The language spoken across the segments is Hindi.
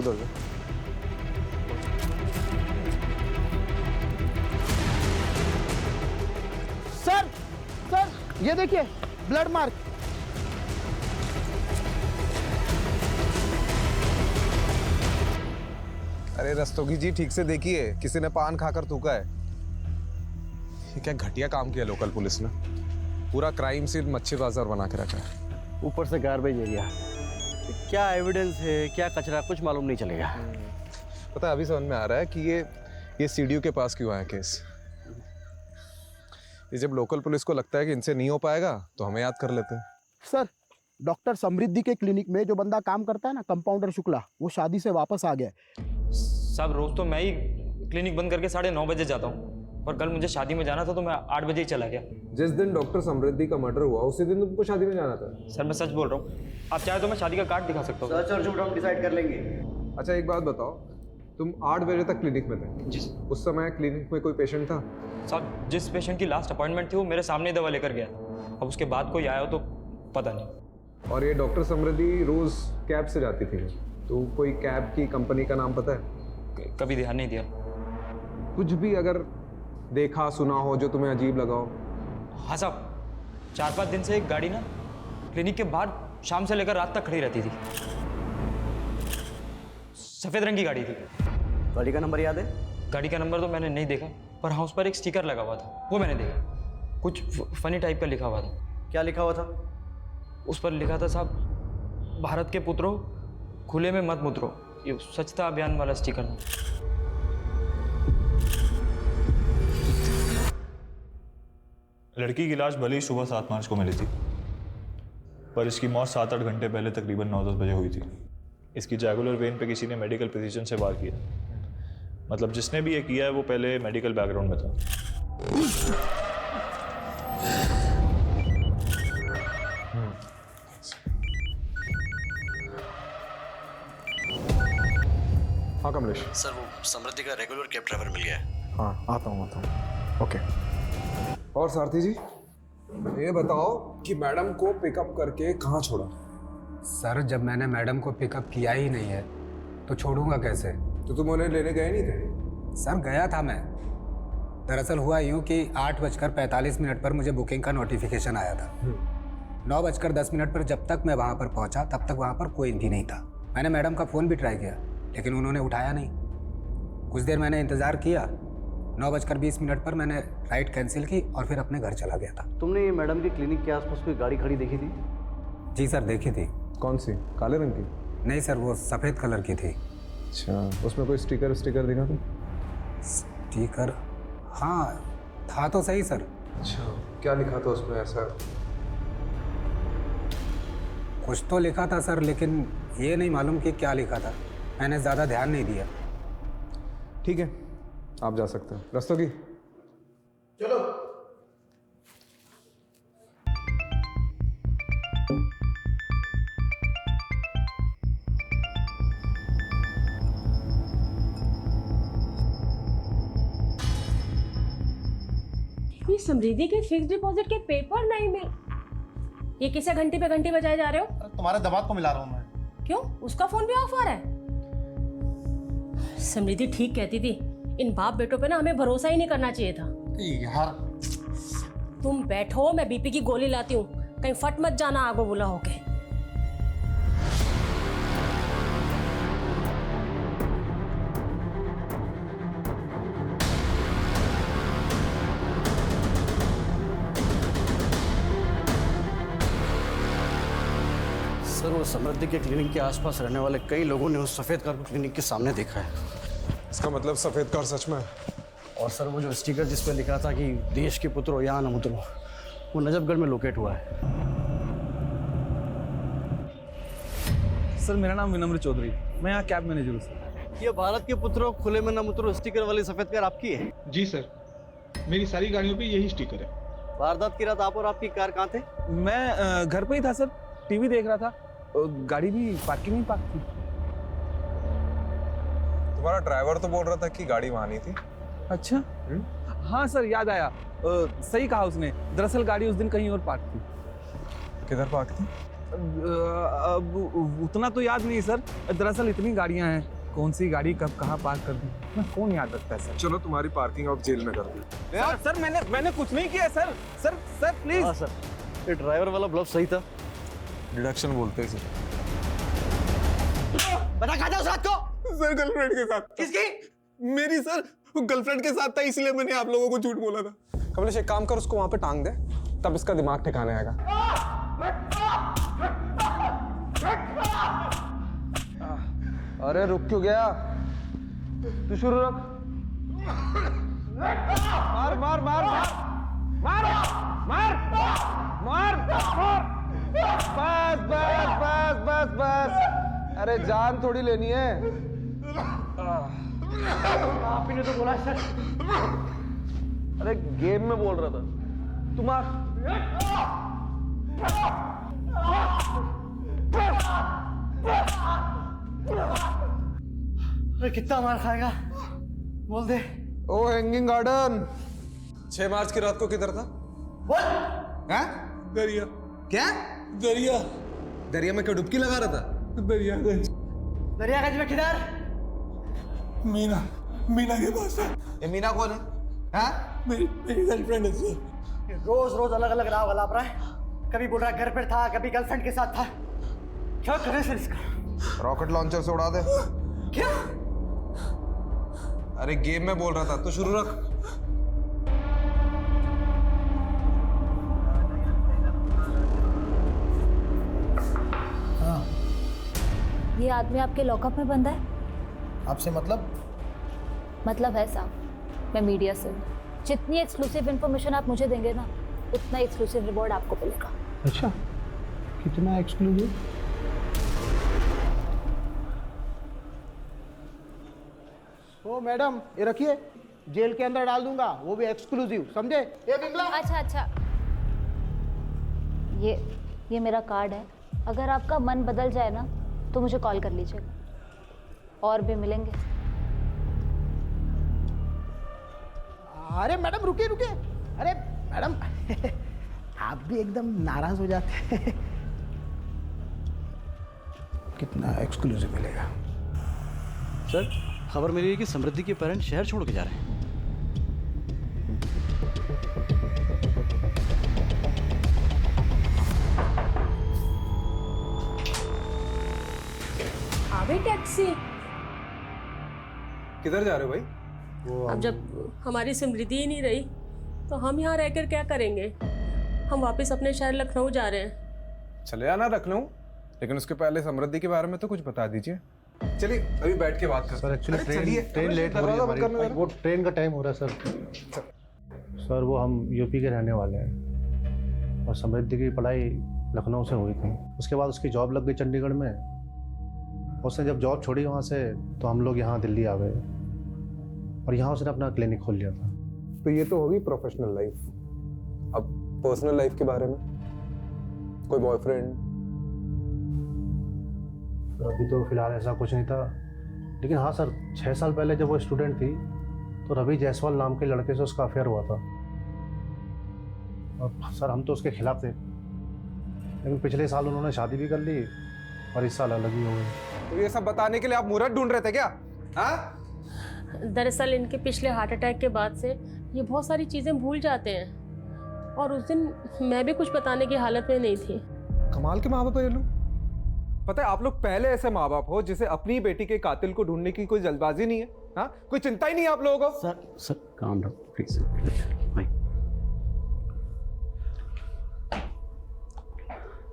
उधर से। सर सर ये देखिए ब्लड मार्क। अरे रस्तोगी जी ठीक से देखिए, किसी ने पान खाकर थूका है। ये क्या घटिया काम किया लोकल पुलिस ने, पूरा क्राइम सीन मच्छी बाजार बना के रखा है। ऊपर से गार्बेज एरिया, क्या एविडेंस है क्या कचरा कुछ मालूम नहीं चलेगा। पता है अभी समझ में आ रहा है कि ये सीडीओ के पास क्यों आया केस। ये जब लोकल पुलिस को लगता है कि इनसे नहीं हो पाएगा तो हमें याद कर लेते हैं। सर डॉक्टर समृद्धि के क्लिनिक में जो बंदा काम करता है ना, कंपाउंडर शुक्ला, वो शादी से वापस आ गया। साहब रोज तो मैं ही क्लिनिक बंद करके 9:30 बजे जाता हूँ, पर कल मुझे शादी में जाना था तो मैं 8 बजे ही चला गया। जिस दिन डॉक्टर समृद्धि का मर्डर हुआ उसी दिन तुमको शादी में जाना था। सर मैं सच बोल रहा हूँ, आप चाहे तो मैं शादी का कार्ड दिखा सकता हूँ। सच और झूठ हम डिसाइड कर लेंगे। अच्छा एक बात बताओ, तुम 8 बजे तक क्लिनिक में थे? जी उस समय क्लिनिक में कोई पेशेंट था? साहब जिस पेशेंट की लास्ट अपॉइंटमेंट थी वो मेरे सामने ही दवा लेकर गया, अब उसके बाद कोई आया हो तो पता नहीं। और ये डॉक्टर समृद्धि रोज कैब से जाती थी, तो कोई कैब की कंपनी का नाम पता है? कभी ध्यान नहीं दिया। कुछ भी अगर देखा सुना हो जो तुम्हें अजीब लगा हो? हाँ साहब 4-5 दिन से एक गाड़ी ना क्लिनिक के बाहर शाम से लेकर रात तक खड़ी रहती थी, सफेद रंग की गाड़ी थी। गाड़ी का नंबर याद है? गाड़ी का नंबर तो मैंने नहीं देखा, पर हाँ उस पर एक स्टिकर लगा हुआ था, वो मैंने देखा। कुछ फनी टाइप का लिखा हुआ था। क्या लिखा हुआ था? उस पर लिखा था साहब, भारत के पुत्रों खुले में मत मुतरो। ये स्वच्छता अभियान वाला स्टिकर था। लड़की की लाश भले ही सुबह 7 मार्च को मिली थी, पर इसकी मौत 7-8 घंटे पहले तकरीबन 9-10 बजे हुई थी। इसकी जैगुलर वेन पे किसी ने मेडिकल प्रिसीजन से वार किया, मतलब जिसने भी ये किया है वो पहले मेडिकल बैकग्राउंड में था। हाँ कमलेश। सर वो समृद्धि का रेगुलर कैब ड्राइवर मिल गया है। हाँ आता हूँ ओके। और सारथी जी ये बताओ कि मैडम को पिकअप करके कहाँ छोड़ा? सर जब मैंने मैडम को पिकअप किया ही नहीं है तो छोड़ूंगा कैसे? तो तुम उन्हें लेने गए नहीं थे? सर गया था मैं। दरअसल हुआ यूँ कि 8:45 पर मुझे बुकिंग का नोटिफिकेशन आया था। 9:10 पर जब तक मैं वहाँ पर पहुँचा तब तक वहाँ पर कोई भी नहीं था। मैंने मैडम का फ़ोन भी ट्राई किया लेकिन उन्होंने उठाया नहीं। कुछ देर मैंने इंतज़ार किया। 9:20 पर मैंने राइड कैंसिल की और फिर अपने घर चला गया था। तुमने ये मैडम के क्लिनिक के आसपास कोई गाड़ी खड़ी देखी थी? जी सर देखी थी। कौन सी? काले रंग की? नहीं सर वो सफ़ेद कलर की थी। अच्छा उसमें कोई स्टिकर दिखा तुम? स्टिकर हाँ था तो सही सर। अच्छा क्या लिखा था उसमें ऐसा? कुछ तो लिखा था सर लेकिन ये नहीं मालूम कि क्या लिखा था, मैंने ज़्यादा ध्यान नहीं दिया। ठीक है आप जा सकते हो। रस्तोगी चलो। ये समृद्धि के फिक्स डिपॉजिट के पेपर नहीं मिल। ये किसे घंटे पे घंटे बजाए जा रहे हो? तुम्हारे दमाद को मिला रहा हूँ मैं। क्यों उसका फोन भी ऑफ आ रहा है? समृद्धि ठीक कहती थी, इन बाप बेटों पे ना हमें भरोसा ही नहीं करना चाहिए था। यार तुम बैठो मैं बीपी की गोली लाती हूँ, कहीं फट मत जाना आगो बुला होके। सर वो समृद्धि के क्लिनिक के आसपास रहने वाले कई लोगों ने उस सफ़ेद कार को क्लिनिक के सामने देखा है। इसका मतलब सफ़ेद कार सच में? और सर वो जो स्टिकर जिस पे लिखा था कि देश के पुत्रों यहाँ न उतरो, वो नजफगढ़ में लोकेट हुआ है। सर मेरा नाम विनम्र चौधरी, मैं यहाँ कैब मैनेजर हूँ सर। ये भारत के पुत्रों खुले में न उतरो स्टिकर वाली सफ़ेद कार आपकी है? जी सर, मेरी सारी गाड़ियों पे यही स्टिकर है। वारदात की रात आप और आपकी कार कहाँ थे? मैं घर पे ही था सर, टीवी देख रहा था। गाड़ी भी पार्किंग में पार्क थी। तुम्हारा ड्राइवर तो बोल रहा था कि गाड़ी वहां नहीं थी। अच्छा हाँ सर याद आया, सही कहा उसने। दरअसल गाड़ी उस दिन कहीं और पार्क थी। किधर पार्क थी? अब उतना तो याद नहीं सर, दरअसल इतनी गाड़ियां हैं, कौन सी गाड़ी कब कहाँ पार्क कर दी मैं कौन याद रखता है सर। चलो तुम्हारी पार्किंग अब जेल में कर दी। सर मैंने कुछ नहीं किया सर। Sir please. हाँ सर, ये ड्राइवर वाला ब्लफ सही था। डिडक्शन बोलते हैं इसे। बता कहाँ था उस रात को? सर गर्लफ्रेंड के साथ। किसकी? मेरी सर, गर्लफ्रेंड के साथ था इसलिए मैंने आप लोगों को झूठ बोला था। कमलेश एक काम कर, उसको वहां पे टांग दे, तब इसका दिमाग ठिकाने आएगा। अरे रुक क्यों गया? तू शुरू रख। मार मार मार मार मार मार मार मार। बस बस बस बस बस। अरे जान थोड़ी लेनी है। आप ही ने तो बोला सर। अरे गेम में बोल रहा था। तुम्हारा कितना मार खाएगा बोल दे। ओ हैंगिंग गार्डन। 6 मार्च की रात को किधर था? बोल। हैं? दरिया। क्या? दरिया। दरिया में क्या डुबकी लगा रहा था? दरियागंज। दरियागंज में किधर? मीना के पास है। ये मीना कौन है? हाँ? मेरी गर्लफ्रेंड है सर। रोज रोज अलग अलग राह गलाप रहा है। कभी बोल रहा है घर पर था, कभी गर्लफ्रेंड के साथ था। क्या करे सर इसका? रॉकेट लॉन्चर से उड़ा दे। क्या? अरे गेम में बोल रहा था, तो शुरू रख। हाँ। ये आदमी आपके लॉकअप में बंद है? आपसे मतलब? मतलब है साहब, मैं मीडिया से हूँ। जितनी एक्सक्लूसिव इन्फॉर्मेशन आप मुझे देंगे ना, उतना एक्सक्लूसिव रिवॉर्ड आपको मिलेगा। अच्छा, कितना एक्सक्लूसिव? ओ मैडम, ये रखिए, जेल के अंदर डाल दूंगा, वो भी एक्सक्लूसिव, समझे? ये बिमला। अच्छा, ये मेरा कार्ड है। अगर आपका मन बदल जाए ना तो मुझे कॉल कर लीजिएगा, और भी मिलेंगे। अरे मैडम रुकिए। अरे मैडम आप भी एकदम नाराज हो जाते हैं। कितना एक्सक्लूसिव मिलेगा? सर खबर मिली है कि समृद्धि के पेरेंट्स शहर छोड़ के जा रहे हैं। आवे टैक्सी। किधर जा रहे हो भाई? अब जब हमारी समृद्धि ही नहीं रही तो हम यहाँ रहकर क्या करेंगे? हम वापस अपने शहर लखनऊ जा रहे हैं। चले आना लखनऊ, लेकिन उसके पहले समृद्धि के बारे में तो कुछ बता दीजिए। चलिए अभी बैठ के बात करते हैं। सर एक्चुअली ट्रेन लेट हो रही है हमारी। वो ट्रेन का टाइम हो रहा है सर। सर वो हम यूपी के रहने वाले हैं और समृद्धि की पढ़ाई लखनऊ से हुई थी। उसके बाद उसकी जॉब लग गई चंडीगढ़ में। उसने जब जॉब छोड़ी वहाँ से तो हम लोग यहाँ दिल्ली आ गए और यहाँ उसने अपना क्लिनिक खोल लिया था। तो ये तो होगी प्रोफेशनल लाइफ। अब पर्सनल लाइफ के बारे में, कोई बॉयफ्रेंड? अभी तो फिलहाल ऐसा कुछ नहीं था, लेकिन हाँ सर 6 साल पहले जब वो स्टूडेंट थी तो रवि जायसवाल नाम के लड़के से उसका अफेयर हुआ था। और सर हम तो उसके खिलाफ थे, लेकिन पिछले साल उन्होंने शादी भी कर ली और इस साल अलग ही हो गई। तो ये सब बताने के लिए आप मुहूर्त ढूंढ रहे थे क्या? हाँ? दरअसल इनके पिछले हार्ट अटैक के बाद से ये बहुत सारी चीज़ें भूल जाते हैं, और उस दिन मैं भी कुछ बताने की हालत में नहीं थी। कमाल के माँ बाप है ये लोग। पता है आप लोग पहले ऐसे माँ बाप हो जिसे अपनी बेटी के कातिल को ढूंढने की कोई जल्दबाजी नहीं है। हाँ, कोई चिंता ही नहीं है आप लोगों को। Sir calm down please.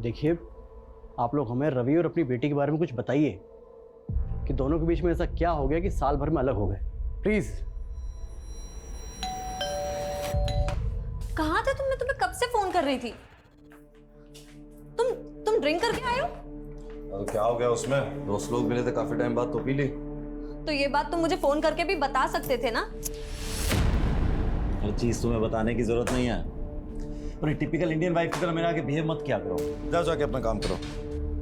देखिए आप लोग हमें रवि और अपनी बेटी के बारे में कुछ बताइए कि दोनों के बीच में ऐसा क्या हो गया कि साल भर में अलग हो गए। प्लीज। कहाँ थे तुम? मैं तुम्हें कब से फोन कर रही थी। तुम ड्रिंक करके आए हो? क्या हो गया उसमें? दोस्त लोग मिले थे काफी टाइम बाद तो पी ली। तो ये बात तुम मुझे फोन करके भी बता सकते थे ना। हर चीज तुम्हें बताने की जरूरत नहीं है। और टिपिकल इंडियन वाइफ की तरह मेरे आगे बिहेव मत किया करो। जाओ जाके अपना काम करो।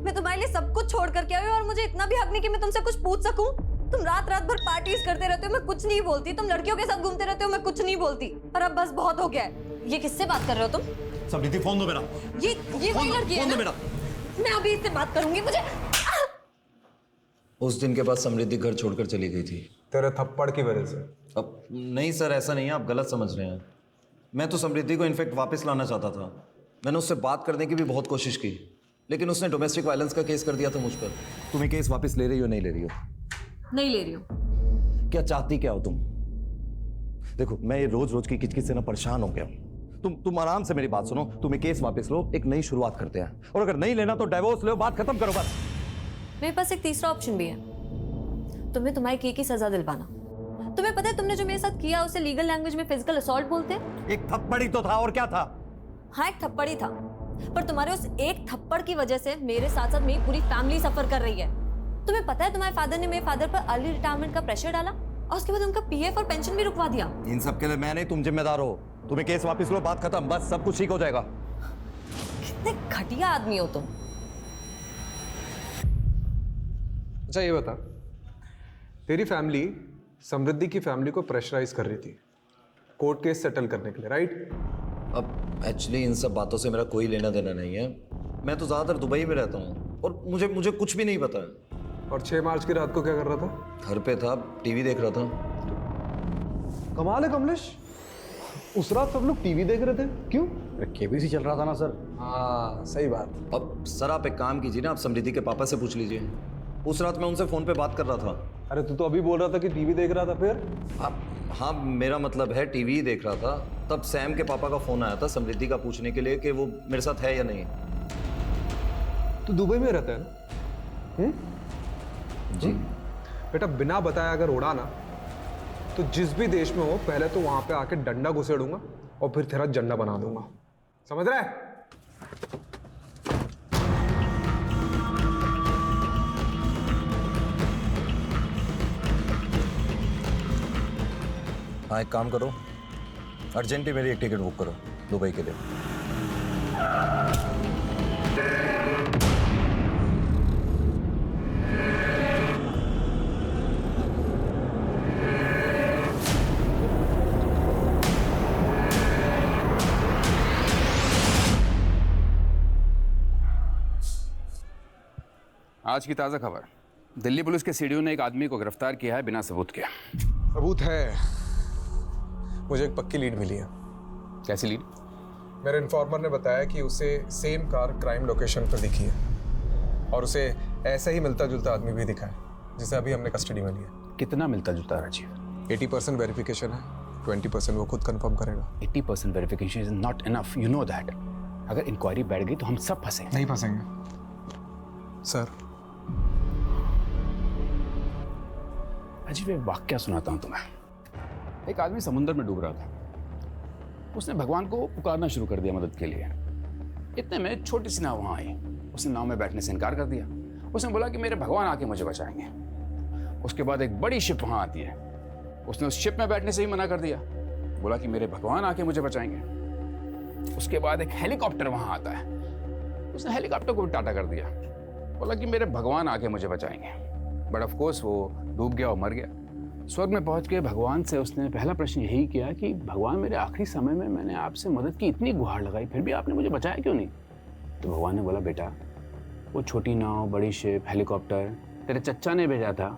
मैं तुम्हारे लिए सब कुछ छोड़ करके आई हूँ और मुझे इतना भी हक नहीं कि मैं तुमसे कुछ पूछ सकूं। तुम रात रात भर पार्टीज करते रहते हो, मैं कुछ नहीं बोलती। तुम लड़कियों के साथ घूमते रहते हो, मैं कुछ नहीं बोलती। और अब बस बहुत हो गया है। ये किससे बात कर रहे हो तुम? समृद्धि फोन दो मेरा। ये वही लड़की है ना? मैं अभी इससे बात करूंगी। मुझे उस दिन के बाद समृद्धि घर छोड़कर चली गई थी। तेरे थप्पड़ की वजह से। अब नहीं सर, ऐसा नहीं है, आप गलत समझ रहे हैं। मैं तो समृद्धि को इनफेक्ट वापस लाना चाहता था। मैंने उससे बात करने की भी बहुत कोशिश की, लेकिन उसने डोमेस्टिक वायलेंस का केस कर दिया था मुझ पर। तुम्हें केस वापस ले रही हो नहीं ले रही हो? नहीं ले रही हूँ। क्या चाहती क्या हो तुम? देखो, मैं ये रोज रोज की किचकिच से ना परेशान हो गया हूं। तुम आराम से मेरी बात सुनो। तुम्हें केस वापस लो, एक नई शुरुआत करते हैं, और अगर नहीं लेना तो डिवोर्स लो, बात खत्म करो बस। मेरे पास एक तीसरा ऑप्शन भी है, तुम्हें तुम्हारे किए की सजा दिलवाना। तुम्हें पता है तुमने जो मेरे साथ किया उसे लीगल लैंग्वेज में फिजिकल असॉल्ट बोलते हैं। एक थप्पड़ ही तो था, और क्या था? हाँ, एक थप्पड़ ही था, पर तुम्हारे उस एक थप्पड़ की वजह से मेरे साथ साथ मेरी पूरी फैमिली सफर कर रही है। तुम्हें पता है तुम्हारे फादर ने मेरे फादर पर अर्ली रिटायरमेंट का प्रेशर डाला और उसके बाद उनका पीएफ और पेंशन भी रुकवा दिया। इन सब के लिए मैं नहीं, तुम जिम्मेदार हो। तुम्हें केस वापस लो, बात खत्म, बस सब कुछ ठीक हो जाएगा। कितने घटिया आदमी हो तुम। अच्छा ये बता, तेरी फैमिली समृद्धि की फैमिली को प्रेशराइज कर रही थी कोर्ट केस सेटल करने के लिए, राइट? अब एक्चुअली इन सब बातों से मेरा कोई लेना देना नहीं है। मैं तो ज़्यादातर दुबई में रहता हूँ और मुझे कुछ भी नहीं पता है। और 6 मार्च की रात को क्या कर रहा था? घर पे था, टीवी देख रहा था। कमाल है कमलेश, उस रात सब लोग टीवी देख रहे थे, क्यों? केबीसी चल रहा था ना सर। हाँ सही बात। अब सर आप एक काम कीजिए ना, आप समृद्धि के पापा से पूछ लीजिए। उस रात मैं उनसे फ़ोन पे बात कर रहा था। अरे तू तो अभी बोल रहा था कि टीवी देख रहा था, फिर? हाँ, मेरा मतलब है टीवी ही देख रहा था। तब सैम के पापा का फ़ोन आया था समृद्धि का पूछने के लिए कि वो मेरे साथ है या नहीं। तू दुबई में रहता है ना? जी बेटा, बिना बताया अगर उड़ा ना तो जिस भी देश में हो पहले तो वहां पे आके डंडा घुसेड़ूंगा और फिर तेरा झंडा बना दूंगा, समझ रहा है? हाँ, एक काम करो, अर्जेंटली मेरी एक टिकट बुक करो दुबई के लिए। आज की ताज़ा खबर, दिल्ली पुलिस के सीडीओ ने एक आदमी को गिरफ्तार किया है बिना सबूत के। सबूत है, मुझे एक पक्की लीड मिली है। कैसी लीड? मेरे इन्फॉर्मर ने बताया कि उसे सेम कार क्राइम लोकेशन पर दिखी है और उसे ऐसा ही मिलता जुलता आदमी भी दिखा है जिसे अभी हमने कस्टडी में लिया। कितना मिलता जुलता राजीव? 80% वेरिफिकेशन है, 20% वो खुद कंफर्म करेगा। 80% verification is not enough, you know that. अगर इंक्वायरी बैठ गई तो हम सब फंसेंगे। नहीं फंसेंगे सर। राजीव, एक वाक्या सुनाता हूँ तुम्हें। एक आदमी समुद्र में डूब रहा था। उसने भगवान को पुकारना शुरू कर दिया मदद के लिए। इतने में छोटी सी नाव वहाँ आई। उसने नाव में बैठने से इनकार कर दिया। उसने बोला कि मेरे भगवान आके मुझे बचाएंगे। उसके बाद एक बड़ी शिप वहाँ आती है। उसने उस शिप में बैठने से ही मना कर दिया, बोला कि मेरे भगवान आके मुझे बचाएंगे। उसके बाद एक हेलीकॉप्टर वहाँ आता है। उसने हेलीकॉप्टर को टाटा कर दिया, बोला कि मेरे भगवान आके मुझे बचाएंगे। बट ऑफ कोर्स वो डूब गया और मर गया। स्वर्ग में पहुंच के भगवान से उसने पहला प्रश्न यही किया कि भगवान, मेरे आखिरी समय में मैंने आपसे मदद की, इतनी गुहार लगाई, फिर भी आपने मुझे बचाया क्यों नहीं? तो भगवान ने बोला, बेटा वो छोटी नाव, बड़ी शिप, हेलीकॉप्टर तेरे चच्चा ने भेजा था,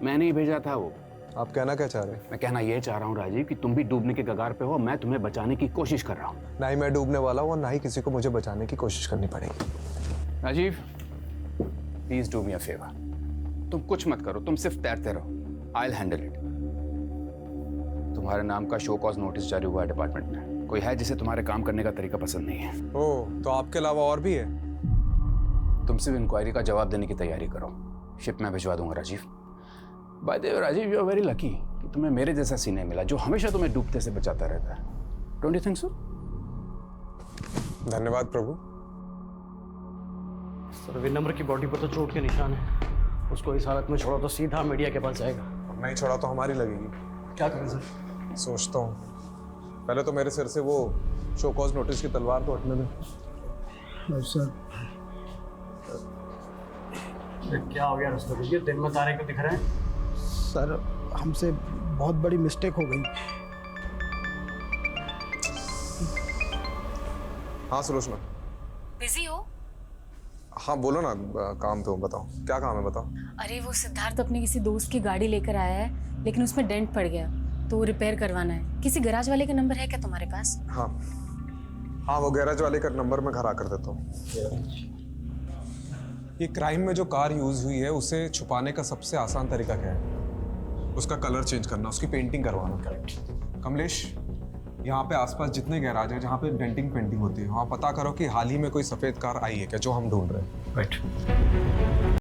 मैंने ही भेजा था वो। आप कहना क्या चाह रहे हैं? मैं कहना ये चाह रहा हूँ राजीव कि तुम भी डूबने के कगार पे हो, मैं तुम्हें बचाने की कोशिश कर रहा हूँ। ना ही मैं डूबने वाला हूँ और ना ही किसी को मुझे बचाने की कोशिश करनी पड़ेगी। Rajeev, please do me a favour. तुम कुछ मत करो, तुम सिर्फ तैरते रहो, आई विल हैंडल इट। तुम्हारे नाम का शो कॉज नोटिस जारी हुआ है डिपार्टमेंट में। कोई है जिसे तुम्हारे काम करने का तरीका पसंद नहीं है। ओह, तो आपके अलावा और भी है? तुम सिर्फ इंक्वायरी का जवाब देने की तैयारी करो, शिप में भिजवा दूंगा Rajeev. By the way Rajeev, you are very lucky कि तुम्हें मेरे जैसा सीने मिला जो हमेशा तुम्हें डूबते से बचाता रहता है। Don't you think so? धन्यवाद प्रभु। सर, विनम्र की बॉडी पर तो चोट के निशान है। उसको इस हालत में छोड़ा तो सीधा मीडिया के पास जाएगा। अब नहीं छोड़ा तो हमारी लगेगी। क्या करें सर? सोचता हूँ पहले तो मेरे सिर से वो शो कॉज नोटिस की तलवार तो हटने दे। सर क्या हो गया रस्तों में? दिन में तारे क्यों दिख रहे हैं? सर, हमसे बहुत बड़ी मिस्टेक हो गई। हाँ सुलोचना। बिजी हो? हाँ बोलो ना, काम तो बताओ, क्या काम है बताओ। अरे वो सिद्धार्थ अपने किसी दोस्त की गाड़ी लेकर आया है, लेकिन उसमें डेंट पड़ गया, तो वो रिपेयर करवाना है। किसी गैराज वाले का नंबर है क्या तुम्हारे पास? हाँ हाँ, वो गैराज वाले का नंबर मैं घर आकर देता हूँ। ये क्राइम में जो कार यूज हुई है उसे छुपाने का सबसे आसान तरीका क्या है? उसका कलर चेंज करना, उसकी पेंटिंग करवाना। कमलेश, यहाँ पे आसपास जितने गैराज हैं जहाँ पे डेंटिंग पेंटिंग होती है, वहाँ पता करो कि हाल ही में कोई सफ़ेद कार आई है क्या, जो हम ढूंढ रहे हैं। राइट।